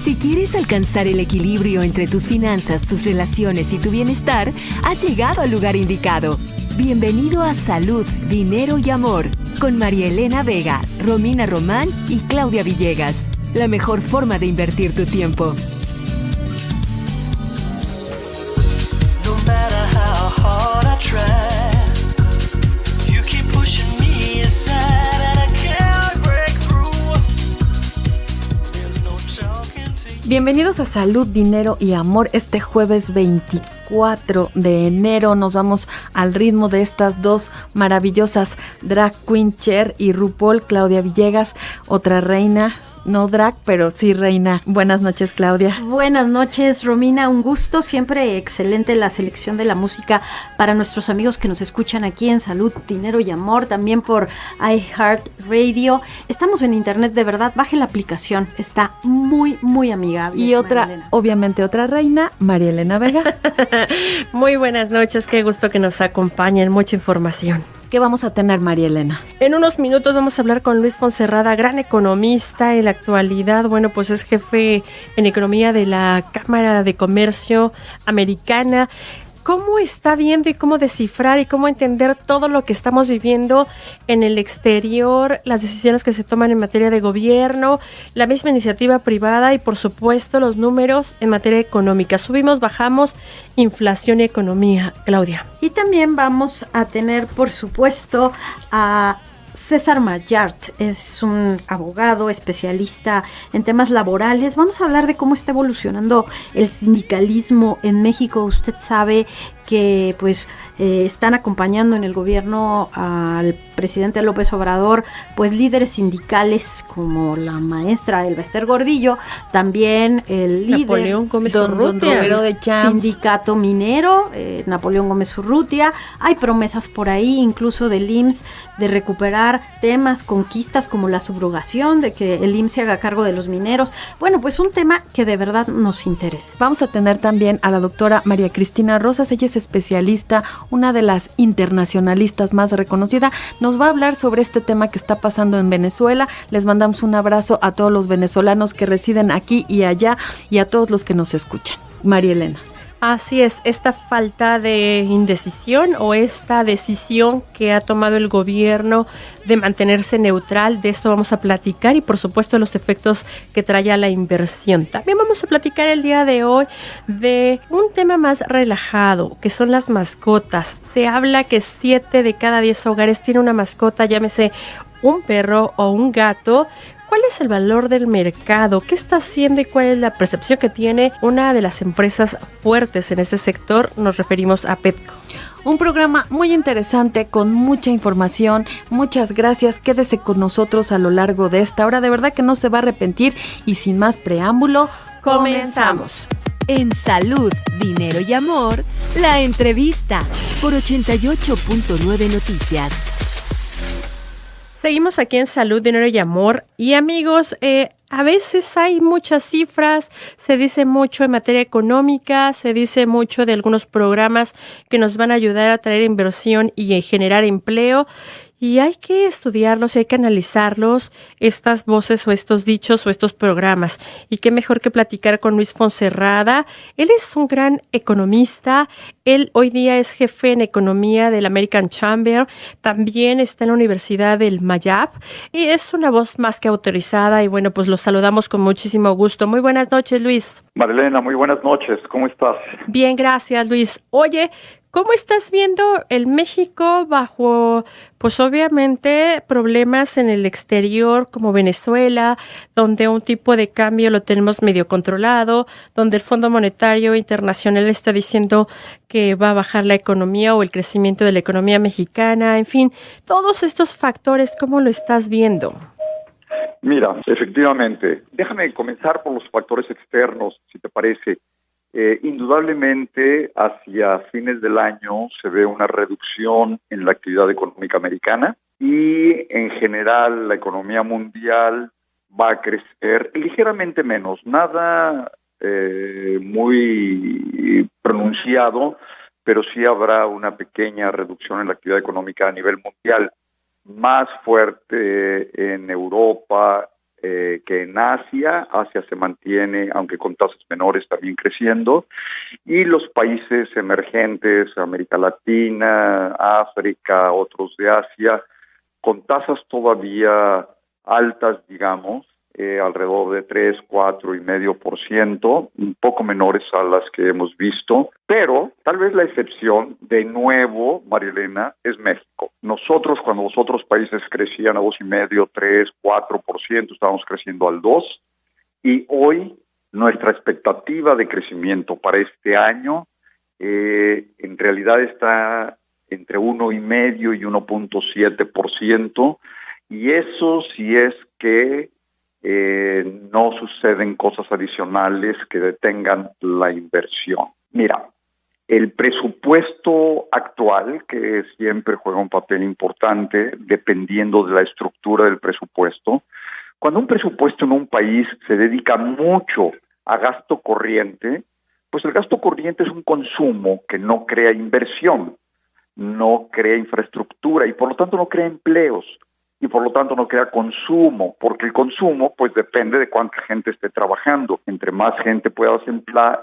Si quieres alcanzar el equilibrio entre tus finanzas, tus relaciones y tu bienestar, has llegado al lugar indicado. Bienvenido a Salud, Dinero y Amor, con María Elena Vega, Romina Román y Claudia Villegas. La mejor forma de invertir tu tiempo. No matter how hard I try, you keep pushing me aside and I can't break through. There's no talking to you. Bienvenidos a Salud, Dinero y Amor. Este jueves 24 de enero nos vamos al ritmo de estas dos maravillosas drag queen, Cher y RuPaul. Claudia Villegas, otra reina. No drag, pero sí reina. Buenas noches, Claudia. Buenas noches, Romina. Un gusto. Siempre excelente la selección de la música para nuestros amigos que nos escuchan aquí en Salud, Dinero y Amor. También por iHeartRadio. Estamos en internet, de verdad. Baje la aplicación. Está muy, muy amigable. Y otra, obviamente otra reina, María Elena Vega. Muy buenas noches. Qué gusto que nos acompañen. Mucha información. ¿Qué vamos a tener, María Elena? En unos minutos vamos a hablar con Luis Fonserrada, gran economista en la actualidad. Bueno, pues es jefe en economía de la Cámara de Comercio Americana. ¿Cómo está viendo y cómo descifrar y cómo entender todo lo que estamos viviendo en el exterior, las decisiones que se toman en materia de gobierno, la misma iniciativa privada y por supuesto los números en materia económica? Subimos, bajamos, inflación y economía. Claudia. Y también vamos a tener, por supuesto, a César Mayart. Es un abogado especialista en temas laborales. Vamos a hablar de cómo está evolucionando el sindicalismo en México. Usted sabe que pues están acompañando en el gobierno al presidente López Obrador, pues líderes sindicales como la maestra Elba Ester Gordillo, también el líder Napoleón Gómez don Urrutia de sindicato minero, Napoleón Gómez Urrutia. Hay promesas por ahí, incluso del IMSS, de recuperar temas, conquistas como la subrogación, de que el IMSS se haga cargo de los mineros. Bueno, pues un tema que de verdad nos interesa. Vamos a tener también a la doctora María Cristina Rosas. Ella es especialista, una de las internacionalistas más reconocida. Nos va a hablar sobre este tema que está pasando en Venezuela. Les mandamos un abrazo a todos los venezolanos que residen aquí y allá y a todos los que nos escuchan. María Elena. Así es, esta falta de indecisión o esta decisión que ha tomado el gobierno de mantenerse neutral, de esto vamos a platicar y por supuesto los efectos que trae a la inversión. También vamos a platicar el día de hoy de un tema más relajado, que son las mascotas. Se habla que 7 de cada 10 hogares tiene una mascota, llámese un perro o un gato. ¿Cuál es el valor del mercado? ¿Qué está haciendo y cuál es la percepción que tiene una de las empresas fuertes en este sector? Nos referimos a Petco. Un programa muy interesante con mucha información. Muchas gracias. Quédese con nosotros a lo largo de esta hora. De verdad que no se va a arrepentir. Y sin más preámbulo, comenzamos. En Salud, Dinero y Amor, la entrevista por 88.9 Noticias. Seguimos aquí en Salud, Dinero y Amor. Y amigos, a veces hay muchas cifras, se dice mucho en materia económica, se dice mucho de algunos programas que nos van a ayudar a traer inversión y generar empleo. Y hay que estudiarlos y hay que analizarlos, estas voces o estos dichos o estos programas. Y qué mejor que platicar con Luis Fonserrada. Él es un gran economista. Él hoy día es jefe en economía del American Chamber. También está en la Universidad del Mayab. Y es una voz más que autorizada. Y bueno, pues los saludamos con muchísimo gusto. Muy buenas noches, Luis. Marilena, muy buenas noches. ¿Cómo estás? Bien, gracias, Luis. Oye, ¿cómo estás viendo el México bajo, pues obviamente, problemas en el exterior como Venezuela, donde un tipo de cambio lo tenemos medio controlado, donde el Fondo Monetario Internacional está diciendo que va a bajar la economía o el crecimiento de la economía mexicana? En fin, todos estos factores, ¿cómo lo estás viendo? Mira, efectivamente, déjame comenzar por los factores externos, si te parece. Indudablemente, hacia fines del año se ve una reducción en la actividad económica americana y, en general, la economía mundial va a crecer ligeramente menos, nada muy pronunciado, pero sí habrá una pequeña reducción en la actividad económica a nivel mundial, más fuerte en Europa, que en Asia. Asia se mantiene, aunque con tasas menores, también creciendo. Y los países emergentes, América Latina, África, otros de Asia, con tasas todavía altas, digamos, alrededor de 3, 4,5%, un poco menores a las que hemos visto, pero tal vez la excepción, de nuevo, María Elena, es México. Nosotros, cuando los otros países crecían a 2,5%, 3, 4%, estábamos creciendo al 2%, y hoy nuestra expectativa de crecimiento para este año en realidad está entre 1,5% y 1,7%, y eso sí es que no suceden cosas adicionales que detengan la inversión. Mira, el presupuesto actual, que siempre juega un papel importante dependiendo de la estructura del presupuesto, cuando un presupuesto en un país se dedica mucho a gasto corriente, pues el gasto corriente es un consumo que no crea inversión, no crea infraestructura y por lo tanto no crea empleos. Y por lo tanto no crea consumo, porque el consumo pues depende de cuánta gente esté trabajando. Entre más gente puedas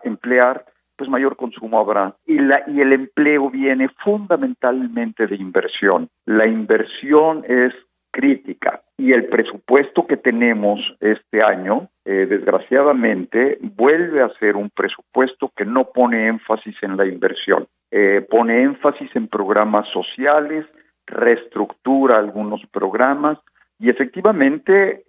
emplear, pues mayor consumo habrá. Y el empleo viene fundamentalmente de inversión. La inversión es crítica y el presupuesto que tenemos este año, desgraciadamente, vuelve a ser un presupuesto que no pone énfasis en la inversión. Pone énfasis en programas sociales, reestructura algunos programas y efectivamente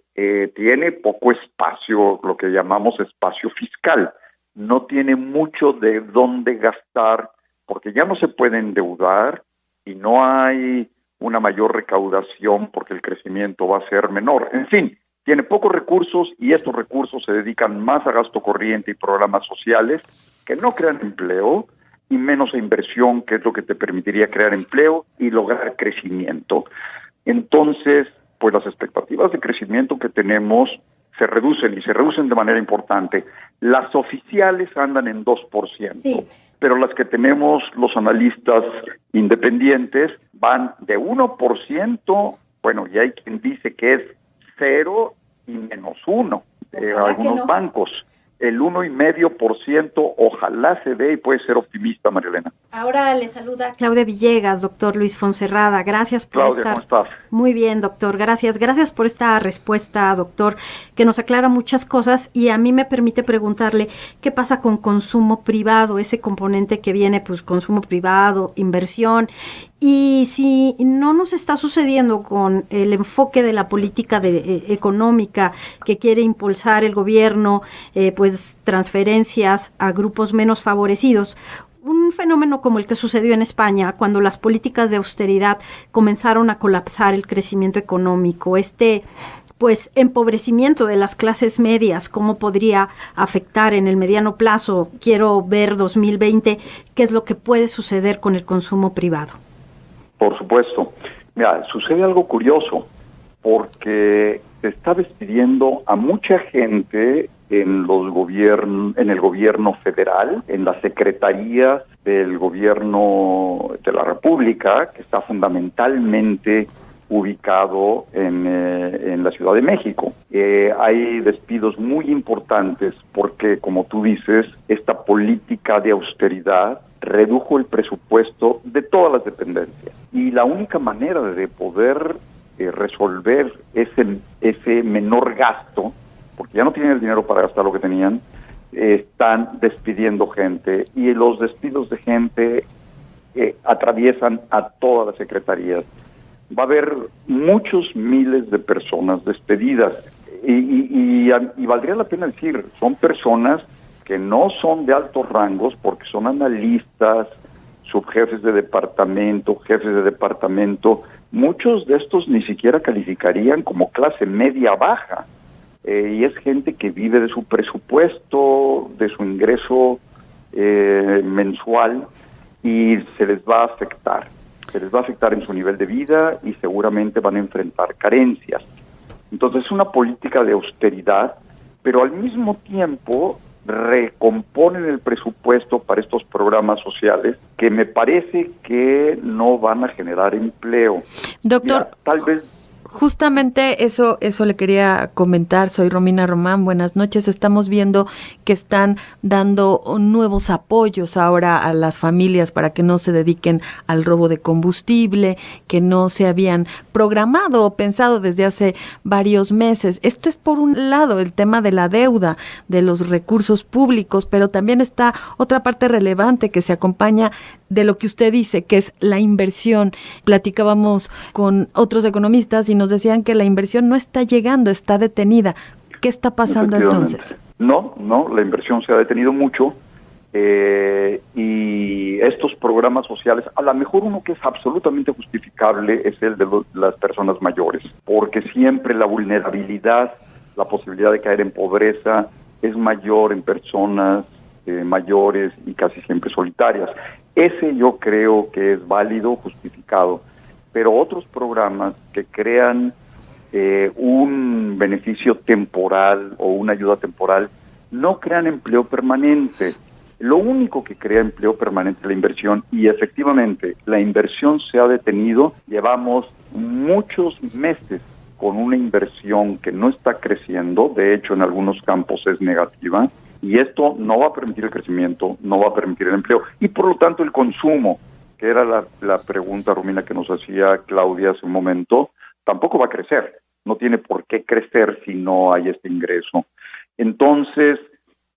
tiene poco espacio, lo que llamamos espacio fiscal. No tiene mucho de dónde gastar porque ya no se puede endeudar y no hay una mayor recaudación porque el crecimiento va a ser menor. En fin, tiene pocos recursos y estos recursos se dedican más a gasto corriente y programas sociales que no crean empleo y menos a inversión, que es lo que te permitiría crear empleo y lograr crecimiento. Entonces, pues las expectativas de crecimiento que tenemos se reducen y se reducen de manera importante. Las oficiales andan en 2%, sí, pero las que tenemos los analistas independientes van de 1%, bueno, y hay quien dice que es 0 y -1, algunos bancos. El 1,5%, ojalá se dé y puede ser optimista, María Elena. Ahora le saluda Claudia Villegas, doctor Luis Fonserrada. Gracias por Claudia, ¿cómo estás? Muy bien, doctor, gracias. Gracias por esta respuesta, doctor, que nos aclara muchas cosas y a mí me permite preguntarle qué pasa con consumo privado, ese componente que viene, pues, consumo privado, inversión. Y si no nos está sucediendo con el enfoque de la política económica que quiere impulsar el gobierno, pues transferencias a grupos menos favorecidos, un fenómeno como el que sucedió en España cuando las políticas de austeridad comenzaron a colapsar el crecimiento económico, pues empobrecimiento de las clases medias, ¿cómo podría afectar en el mediano plazo? Quiero ver 2020, ¿qué es lo que puede suceder con el consumo privado? Por supuesto. Mira, sucede algo curioso, porque se está despidiendo a mucha gente en el gobierno federal, en las secretarías del gobierno de la República, que está fundamentalmente ubicado en la Ciudad de México. Hay despidos muy importantes porque, como tú dices, esta política de austeridad redujo el presupuesto de todas las dependencias. Y la única manera de poder resolver ese menor gasto, porque ya no tienen el dinero para gastar lo que tenían, están despidiendo gente. Y los despidos de gente atraviesan a todas las secretarías. Va a haber muchos miles de personas despedidas. Y valdría la pena decir, son personas que no son de altos rangos porque son analistas, subjefes de departamento, jefes de departamento. Muchos de estos ni siquiera calificarían como clase media baja. Y es gente que vive de su presupuesto, de su ingreso mensual, y se les va a afectar. Se les va a afectar en su nivel de vida y seguramente van a enfrentar carencias. Entonces es una política de austeridad, pero al mismo tiempo recomponen el presupuesto para estos programas sociales que me parece que no van a generar empleo. Doctor, mira, tal vez Justamente eso le quería comentar. Soy Romina Román, buenas noches. Estamos viendo que están dando nuevos apoyos ahora a las familias para que no se dediquen al robo de combustible, que no se habían programado o pensado desde hace varios meses. Esto es por un lado el tema de la deuda, de los recursos públicos, pero también está otra parte relevante que se acompaña de lo que usted dice, que es la inversión. Platicábamos con otros economistas y nos decían que la inversión no está llegando, está detenida. ¿Qué está pasando entonces? No, la inversión se ha detenido mucho y estos programas sociales, a lo mejor uno que es absolutamente justificable es el de las personas mayores, porque siempre la vulnerabilidad, la posibilidad de caer en pobreza es mayor en personas mayores y casi siempre solitarias. Ese yo creo que es válido, justificado, pero otros programas que crean un beneficio temporal o una ayuda temporal no crean empleo permanente. Lo único que crea empleo permanente es la inversión, y efectivamente la inversión se ha detenido. Llevamos muchos meses con una inversión que no está creciendo, de hecho en algunos campos es negativa, y esto no va a permitir el crecimiento, no va a permitir el empleo, y por lo tanto el consumo, que era la pregunta, Romina, que nos hacía Claudia hace un momento, tampoco va a crecer. No tiene por qué crecer si no hay este ingreso. Entonces,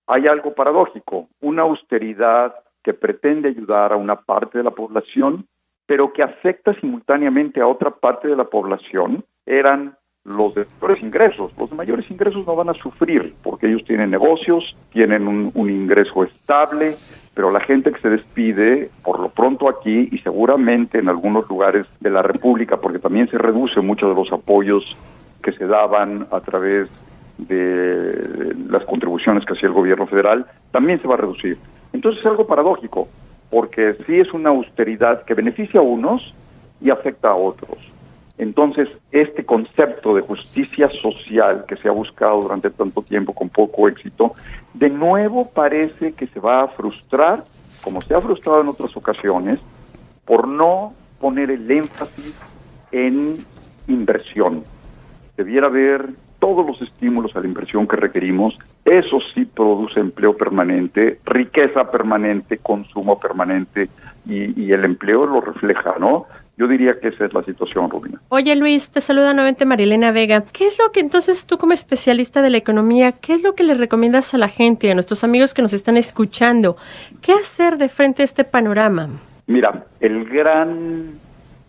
hay algo paradójico, una austeridad que pretende ayudar a una parte de la población, pero que afecta simultáneamente a otra parte de la población, eran los de mayores ingresos. Los de mayores ingresos no van a sufrir, porque ellos tienen negocios, tienen un ingreso estable, pero la gente que se despide, por lo pronto aquí y seguramente en algunos lugares de la República, porque también se reduce mucho de los apoyos que se daban a través de las contribuciones que hacía el gobierno federal, también se va a reducir. Entonces es algo paradójico, porque sí es una austeridad que beneficia a unos y afecta a otros. Entonces, este concepto de justicia social que se ha buscado durante tanto tiempo con poco éxito, de nuevo parece que se va a frustrar, como se ha frustrado en otras ocasiones, por no poner el énfasis en inversión. Debiera haber todos los estímulos a la inversión que requerimos. Eso sí produce empleo permanente, riqueza permanente, consumo permanente, y el empleo lo refleja, ¿no? Yo diría que esa es la situación, Rubina. Oye, Luis, te saluda nuevamente Marilena Vega. ¿Qué es lo que entonces tú, como especialista de la economía, qué es lo que le recomiendas a la gente, a nuestros amigos que nos están escuchando? ¿Qué hacer de frente a este panorama? Mira, el gran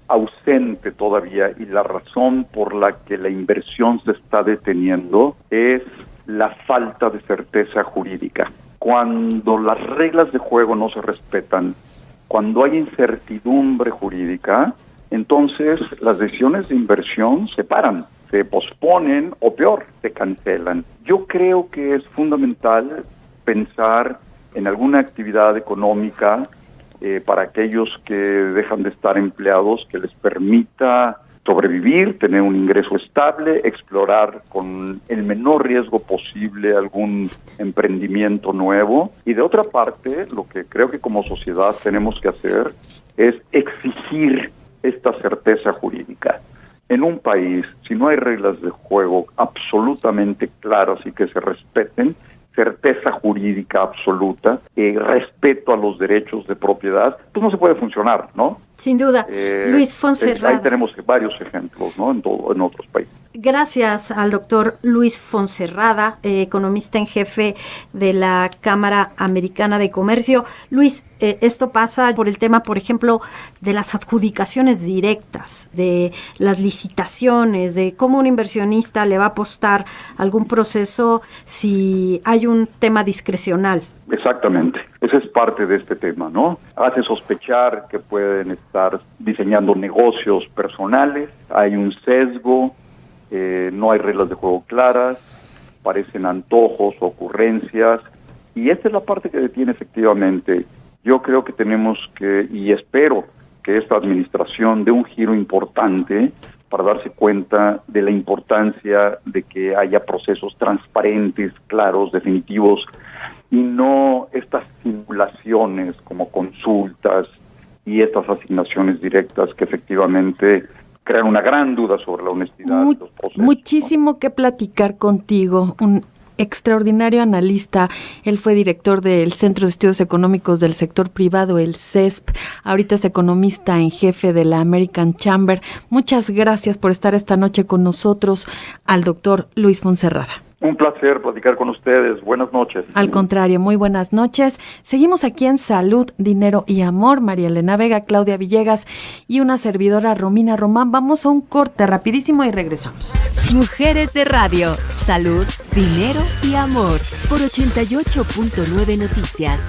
ausente todavía y la razón por la que la inversión se está deteniendo es la falta de certeza jurídica. Cuando las reglas de juego no se respetan, cuando hay incertidumbre jurídica, entonces las decisiones de inversión se paran, se posponen o peor, se cancelan. Yo creo que es fundamental pensar en alguna actividad económica para aquellos que dejan de estar empleados, que les permita sobrevivir, tener un ingreso estable, explorar con el menor riesgo posible algún emprendimiento nuevo. Y de otra parte, lo que creo que como sociedad tenemos que hacer es exigir esta certeza jurídica. En un país, si no hay reglas de juego absolutamente claras y que se respeten, certeza jurídica absoluta, respeto a los derechos de propiedad, pues no se puede funcionar, ¿no? Sin duda. Luis Fonserrada. Ahí tenemos varios ejemplos, ¿no? En otros países. Gracias al doctor Luis Fonserrada, economista en jefe de la Cámara Americana de Comercio. Luis, esto pasa por el tema, por ejemplo, de las adjudicaciones directas, de las licitaciones, de cómo un inversionista le va a apostar algún proceso si hay un tema discrecional. Exactamente, esa es parte de este tema, ¿no? Hace sospechar que pueden estar diseñando negocios personales, hay un sesgo, no hay reglas de juego claras, parecen antojos, ocurrencias, y esta es la parte que detiene efectivamente. Yo creo que tenemos que, y espero que esta administración dé un giro importante para darse cuenta de la importancia de que haya procesos transparentes, claros, definitivos, y no estas simulaciones como consultas y estas asignaciones directas que efectivamente crean una gran duda sobre la honestidad de los procesos, ¿no? Muchísimo que platicar contigo, un extraordinario analista. Él fue director del Centro de Estudios Económicos del Sector Privado, el CESP. Ahorita es economista en jefe de la American Chamber. Muchas gracias por estar esta noche con nosotros, al doctor Luis Fonserrada. Un placer platicar con ustedes. Buenas noches. Al contrario, muy buenas noches. Seguimos aquí en Salud, Dinero y Amor. María Elena Vega, Claudia Villegas y una servidora, Romina Román. Vamos a un corte rapidísimo y regresamos. Mujeres de Radio, Salud, Dinero y Amor por 88.9 Noticias.